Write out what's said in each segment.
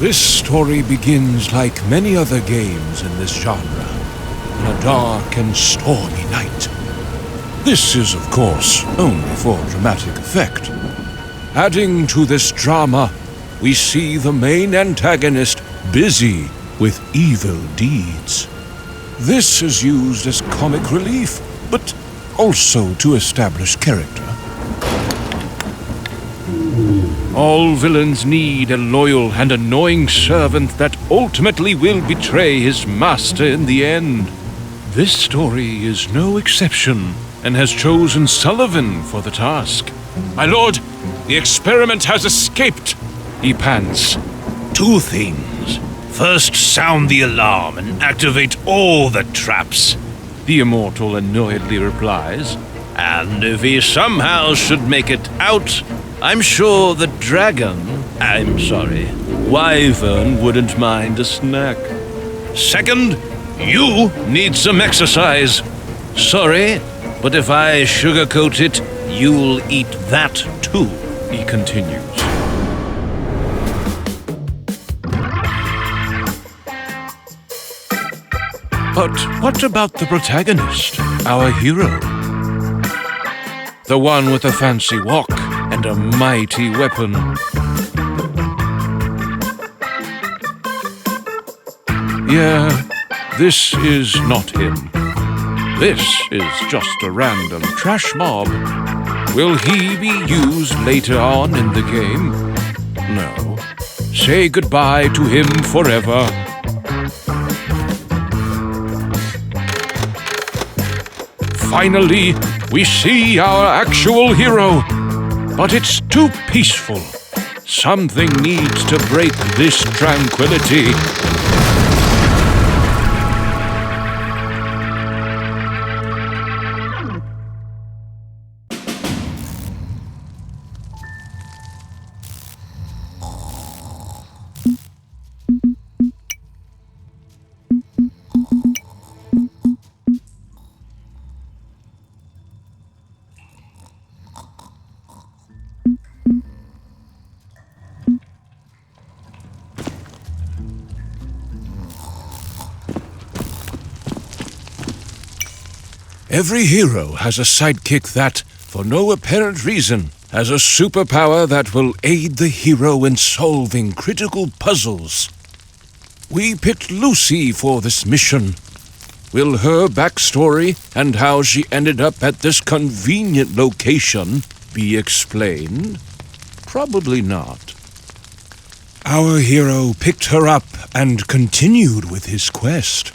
This story begins like many other games in this genre, on a dark and stormy night. This is, of course, only for dramatic effect. Adding to this drama, we see the main antagonist busy with evil deeds. This is used as comic relief, but also to establish character. All villains need a loyal and annoying servant that ultimately will betray his master in the end. This story is no exception, and has chosen Sullivan for the task. My lord, the experiment has escaped, he pants. 2 things. First, sound the alarm and activate all the traps, the immortal annoyedly replies. And if he somehow should make it out, I'm sure the wyvern wouldn't mind a snack. Second, you need some exercise. Sorry, but if I sugarcoat it, you'll eat that too, he continues. But what about the protagonist, our hero? The one with a fancy walk and a mighty weapon. Yeah, this is not him. This is just a random trash mob. Will he be used later on in the game? No. Say goodbye to him forever. Finally, we see our actual hero. But it's too peaceful. Something needs to break this tranquility. Every hero has a sidekick that, for no apparent reason, has a superpower that will aid the hero in solving critical puzzles. We picked Lucy for this mission. Will her backstory and how she ended up at this convenient location be explained? Probably not. Our hero picked her up and continued with his quest.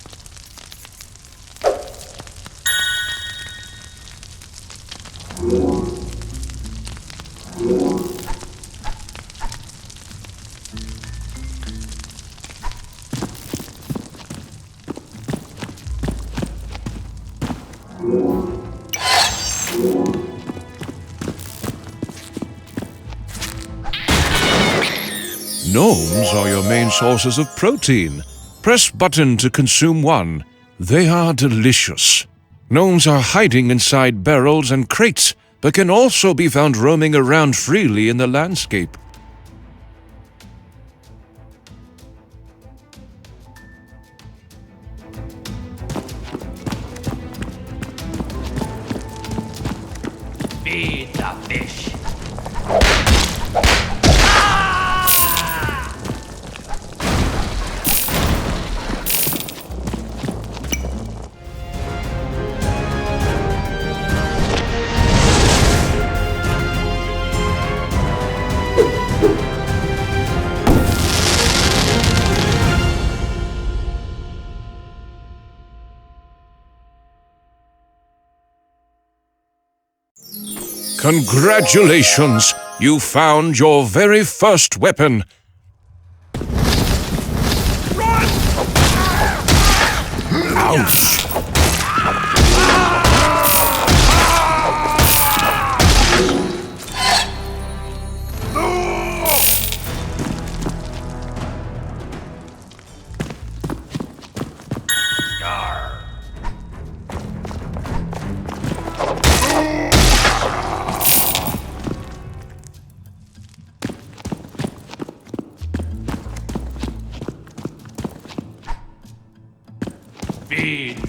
Gnomes are your main sources of protein. Press button to consume one. They are delicious. Gnomes are hiding inside barrels and crates, but can also be found roaming around freely in the landscape. Feed the fish. Congratulations! You found your very first weapon. Run! Ouch!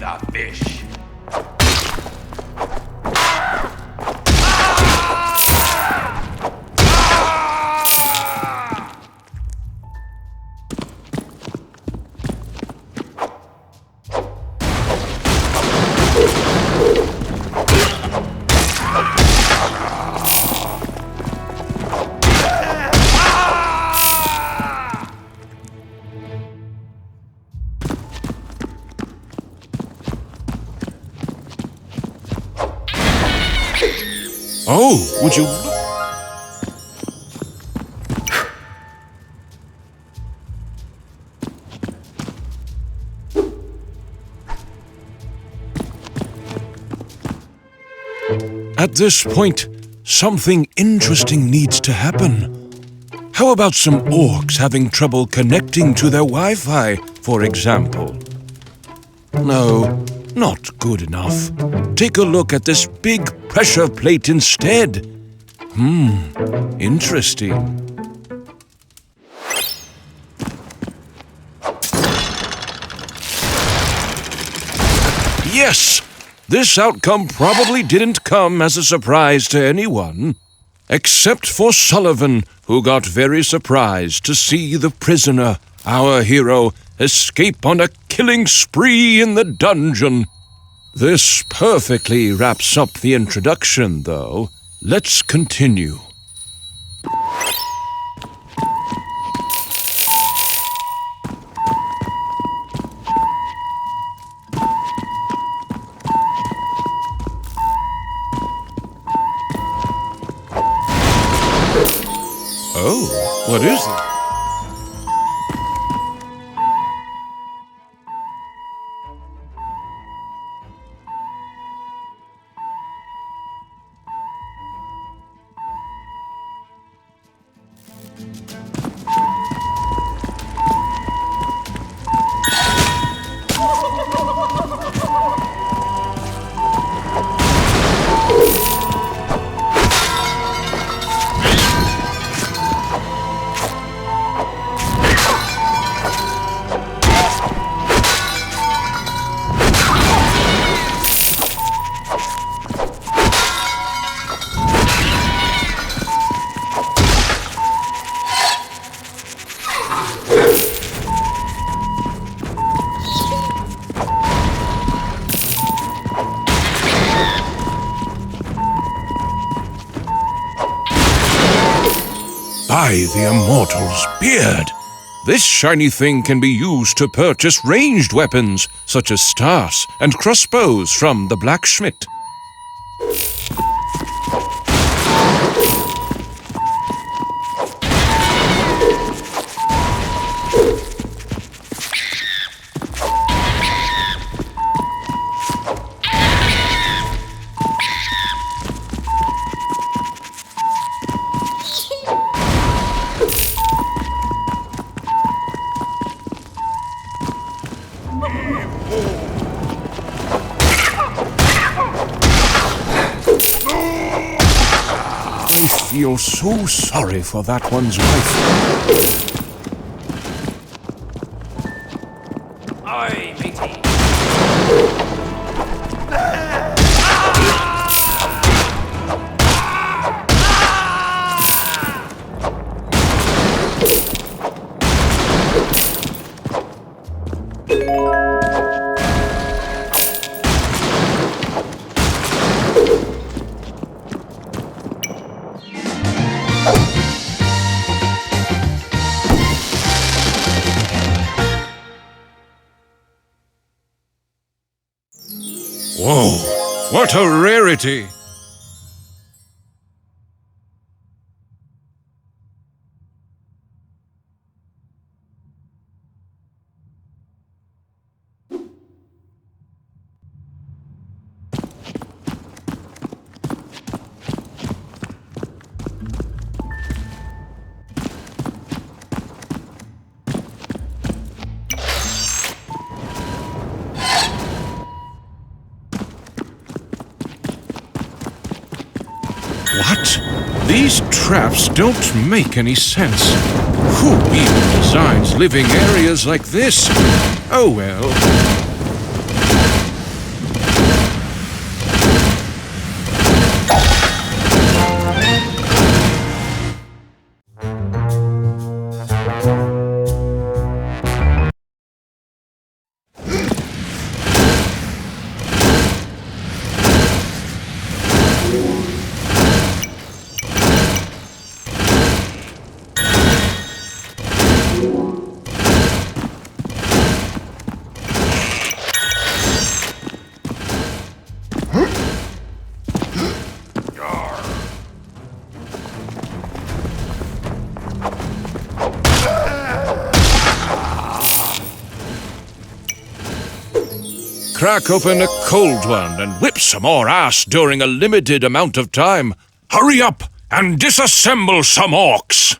the fish. Oh, would you... At this point, something interesting needs to happen. How about some orcs having trouble connecting to their Wi-Fi, for example? No, not good enough. Take a look at this big pressure plate instead. Interesting. Yes! This outcome probably didn't come as a surprise to anyone. Except for Sullivan, who got very surprised to see the prisoner, our hero, escape on a killing spree in the dungeon. This perfectly wraps up the introduction, though. Let's continue. Oh, what is it? By the Immortal's beard! This shiny thing can be used to purchase ranged weapons, such as stars and crossbows from the Blacksmith. I feel so sorry for that one's wife. Oi, matey. Whoa, what a rarity! What? These traps don't make any sense. Who even designs living areas like this? Oh well. Crack open a cold one and whip some more ass during a limited amount of time. Hurry up and disassemble some orcs!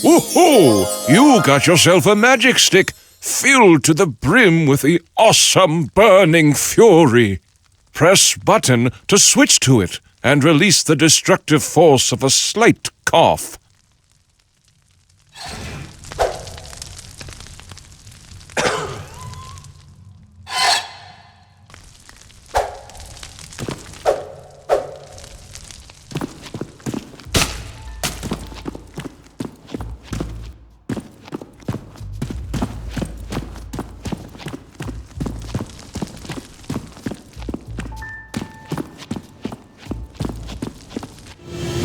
Woohoo! You got yourself a magic stick filled to the brim with the awesome burning fury. Press button to switch to it and release the destructive force of a slight cough.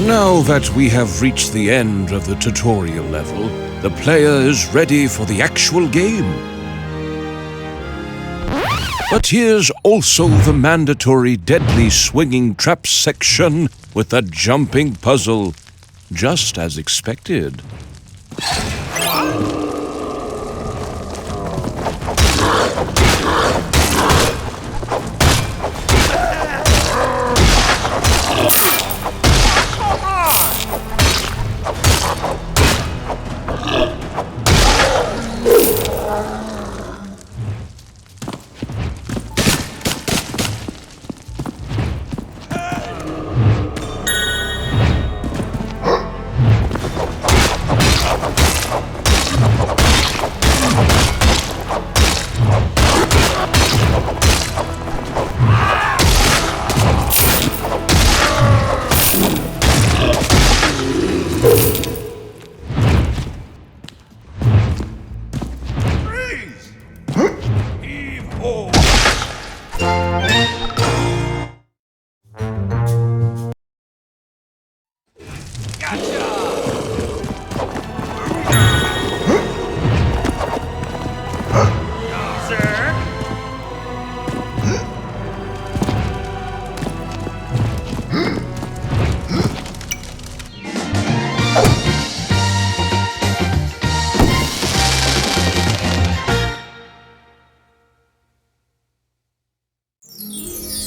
Now that we have reached the end of the tutorial level, the player is ready for the actual game. But here's also the mandatory deadly swinging trap section with the jumping puzzle, just as expected.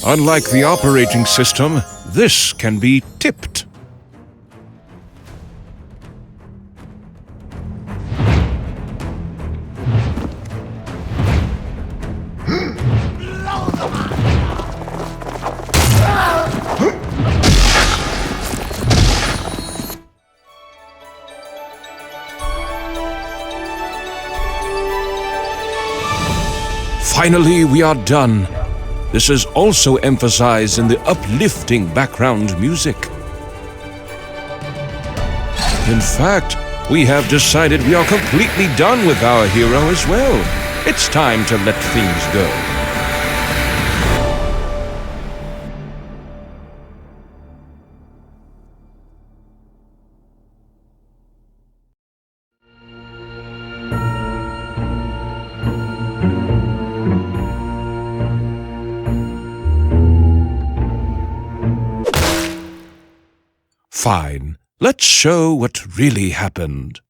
Unlike the operating system, this can be tipped. Finally, we are done. This is also emphasized in the uplifting background music. In fact, we have decided we are completely done with our hero as well. It's time to let things go. Fine. Let's show what really happened.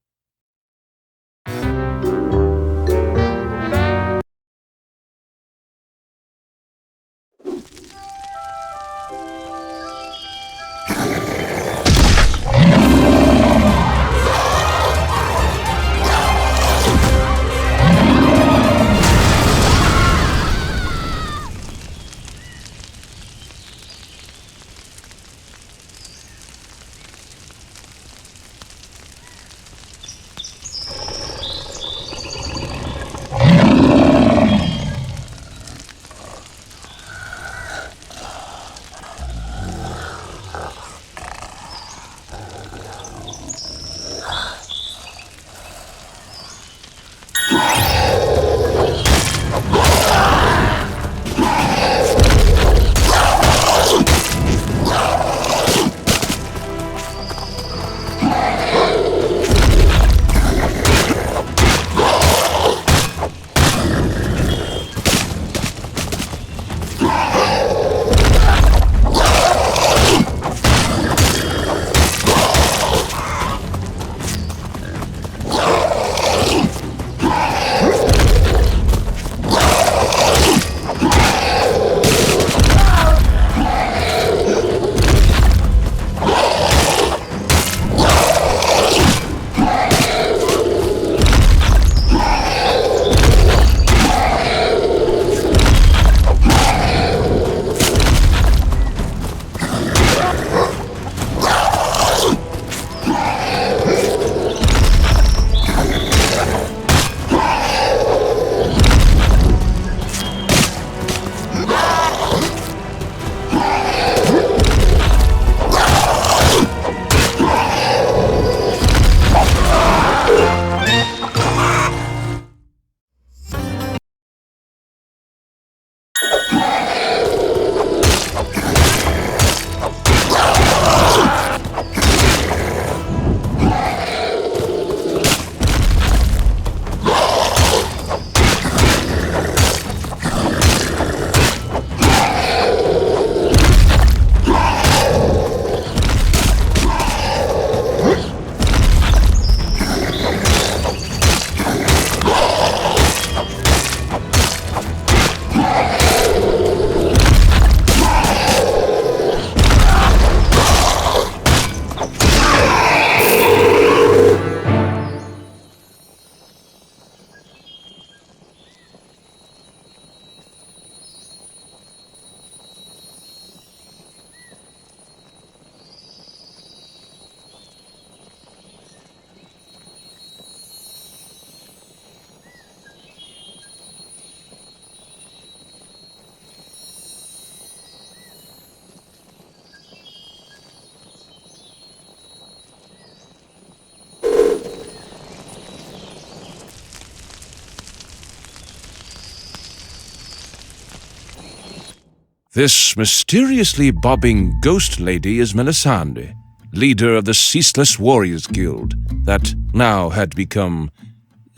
This mysteriously bobbing ghost lady is Melisande, leader of the Ceaseless Warriors Guild that now had become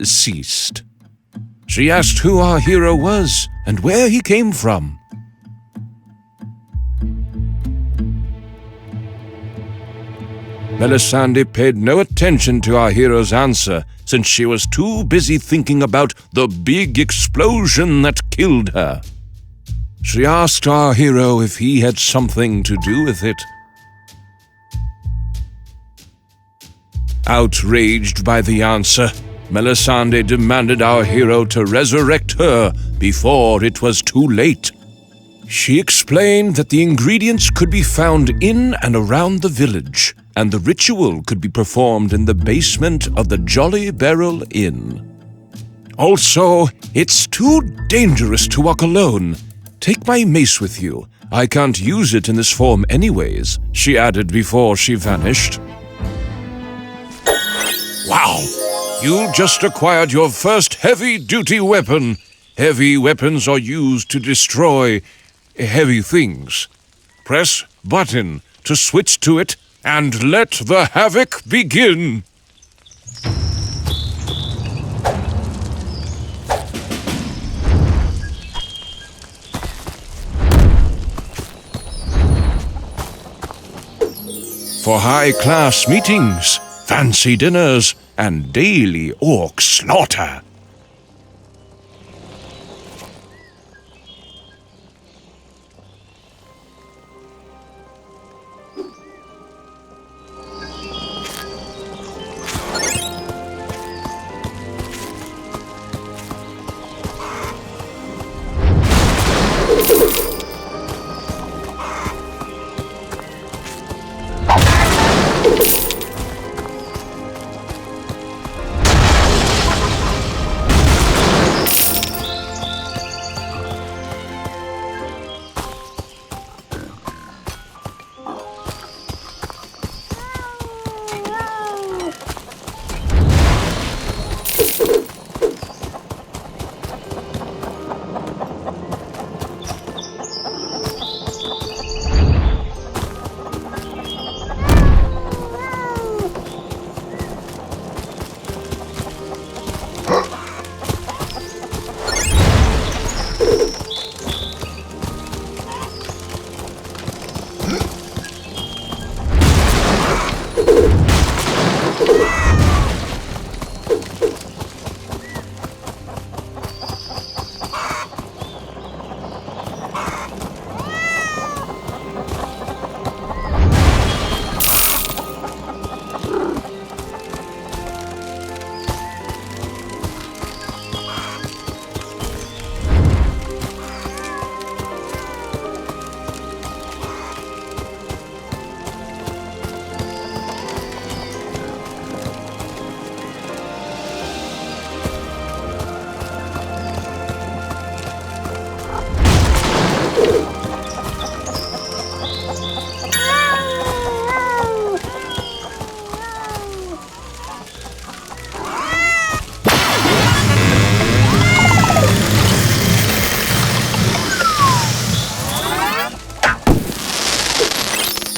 ceased. She asked who our hero was and where he came from. Melisande paid no attention to our hero's answer since she was too busy thinking about the big explosion that killed her. She asked our hero if he had something to do with it. Outraged by the answer, Melisande demanded our hero to resurrect her before it was too late. She explained that the ingredients could be found in and around the village, and the ritual could be performed in the basement of the Jolly Barrel Inn. Also, it's too dangerous to walk alone. Take my mace with you. I can't use it in this form anyways, she added before she vanished. Wow! You just acquired your first heavy-duty weapon. Heavy weapons are used to destroy heavy things. Press button to switch to it and let the havoc begin. For high-class meetings, fancy dinners, and daily orc slaughter.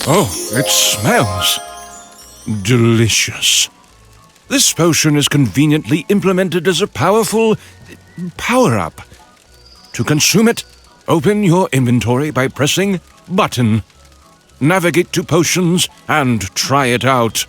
Oh, it smells delicious. This potion is conveniently implemented as a powerful power-up. To consume it, open your inventory by pressing button. Navigate to potions and try it out.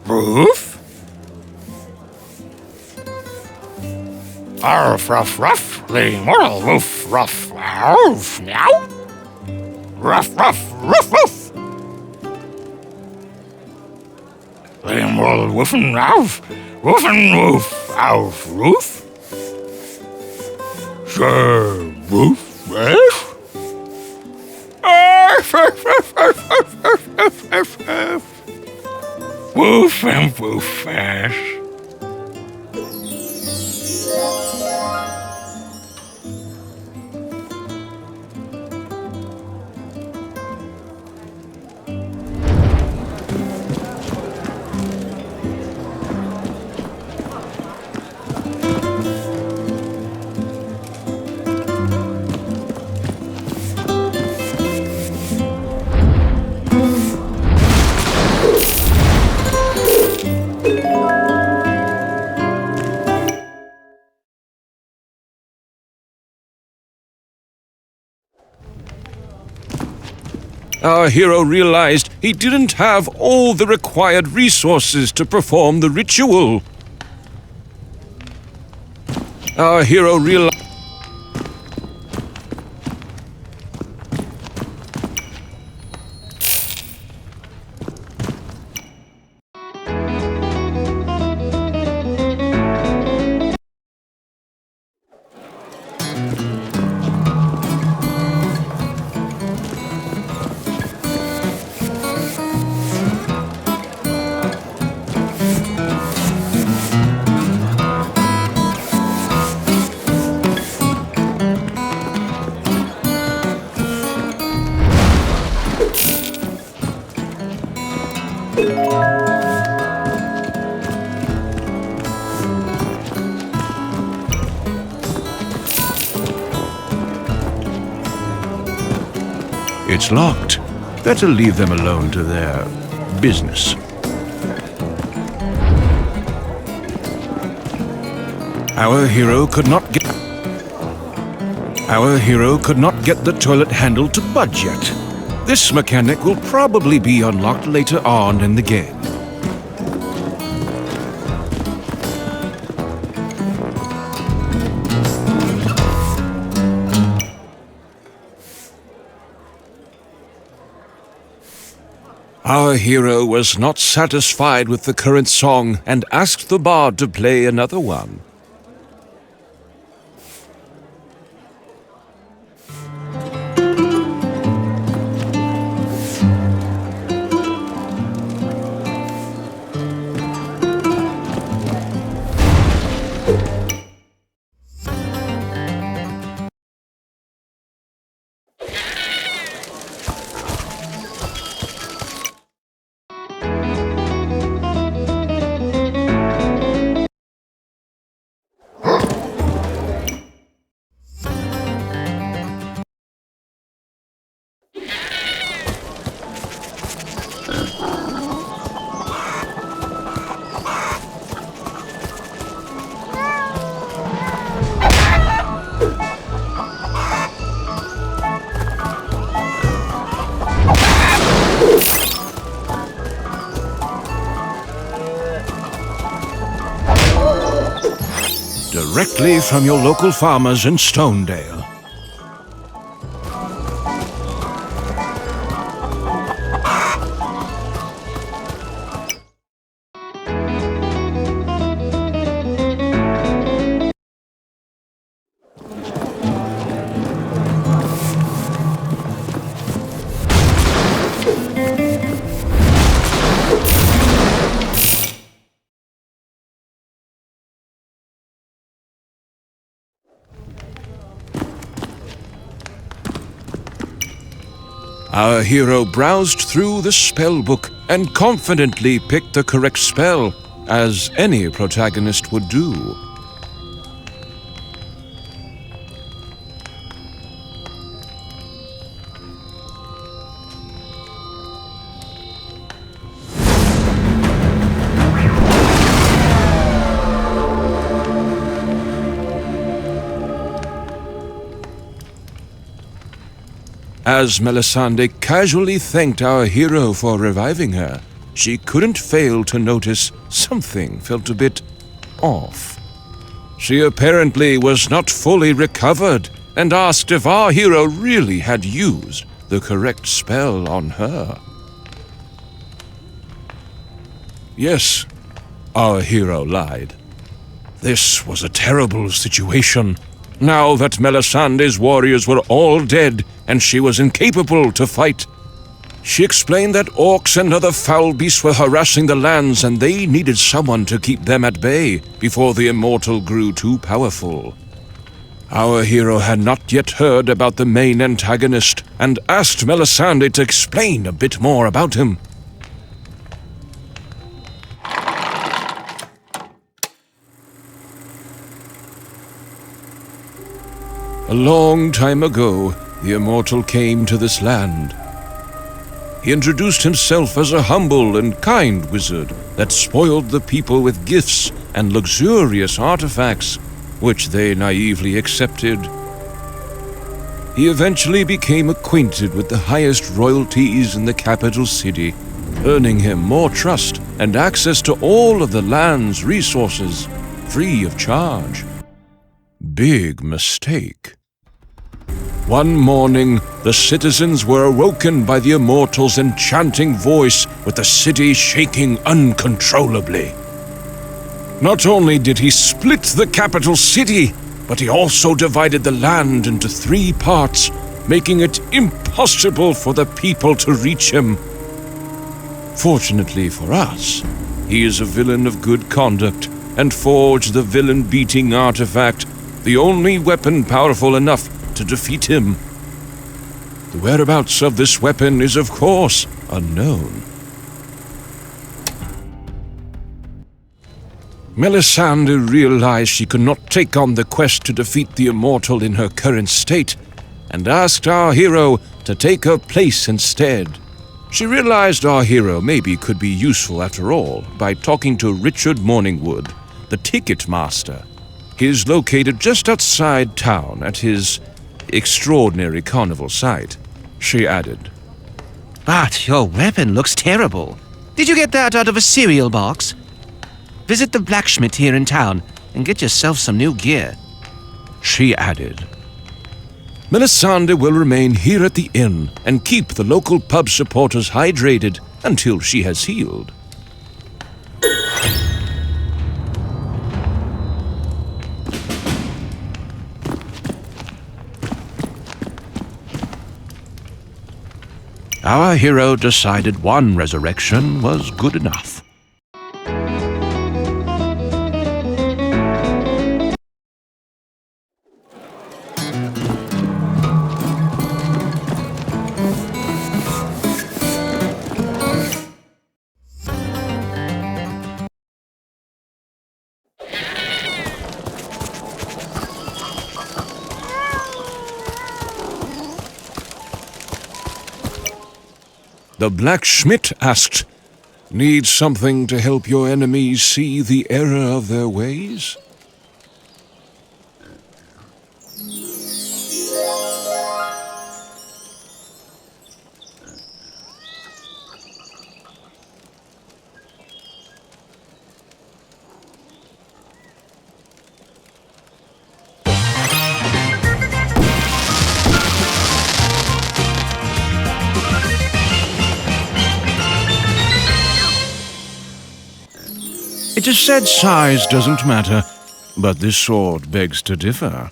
Roof? Arf, ruff, ruff, the immortal woof, ruff, arf, meow. Ruff, ruff, ruff, ruff. The immortal woofin' woof, arf, roof. Sir Woof, yes? Arf, arf, arf, arf, arf, arf, arf, arf, arf. Woof and woof, yes. Our hero realized he didn't have all the required resources to perform the ritual. Our hero realized... It's locked. Better leave them alone to their business. Our hero could not get the toilet handle to budge yet. This mechanic will probably be unlocked later on in the game. Our hero was not satisfied with the current song and asked the bard to play another one. Directly from your local farmers in Stonedale. Our hero browsed through the spell book and confidently picked the correct spell, as any protagonist would do. As Melisande casually thanked our hero for reviving her, she couldn't fail to notice something felt a bit off. She apparently was not fully recovered and asked if our hero really had used the correct spell on her. Yes, our hero lied. This was a terrible situation. Now that Melisandre's warriors were all dead and she was incapable to fight, she explained that orcs and other foul beasts were harassing the lands and they needed someone to keep them at bay before the immortal grew too powerful. Our hero had not yet heard about the main antagonist and asked Melisandre to explain a bit more about him. A long time ago, the immortal came to this land. He introduced himself as a humble and kind wizard that spoiled the people with gifts and luxurious artifacts, which they naively accepted. He eventually became acquainted with the highest royalties in the capital city, earning him more trust and access to all of the land's resources, free of charge. Big mistake. One morning, the citizens were awoken by the immortal's enchanting voice, with the city shaking uncontrollably. Not only did he split the capital city, but he also divided the land into 3 parts, making it impossible for the people to reach him. Fortunately for us, he is a villain of good conduct and forged the villain-beating artifact, the only weapon powerful enough to defeat him. The whereabouts of this weapon is, of course, unknown. Melisandre realized she could not take on the quest to defeat the immortal in her current state, and asked our hero to take her place instead. She realized our hero maybe could be useful after all by talking to Richard Morningwood, the ticket master. He is located just outside town at his extraordinary carnival site, she added. But your weapon looks terrible. Did you get that out of a cereal box? Visit the Blacksmith here in town and get yourself some new gear, she added. Melisandre will remain here at the inn and keep the local pub supporters hydrated until she has healed. Our hero decided one resurrection was good enough. The blacksmith asked, "Need something to help your enemies see the error of their ways?" It is said size doesn't matter, but this sword begs to differ.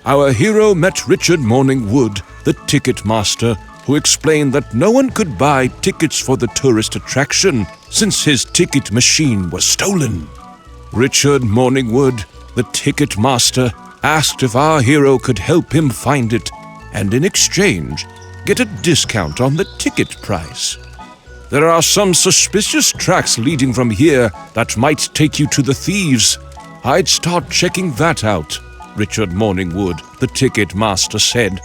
our hero met Richard Morningwood, the ticket master, who explained that no one could buy tickets for the tourist attraction since his ticket machine was stolen. Richard Morningwood, the ticket master, asked if our hero could help him find it, and in exchange, get a discount on the ticket price. There are some suspicious tracks leading from here that might take you to the thieves. I'd start checking that out, Richard Morningwood, the ticket master, said.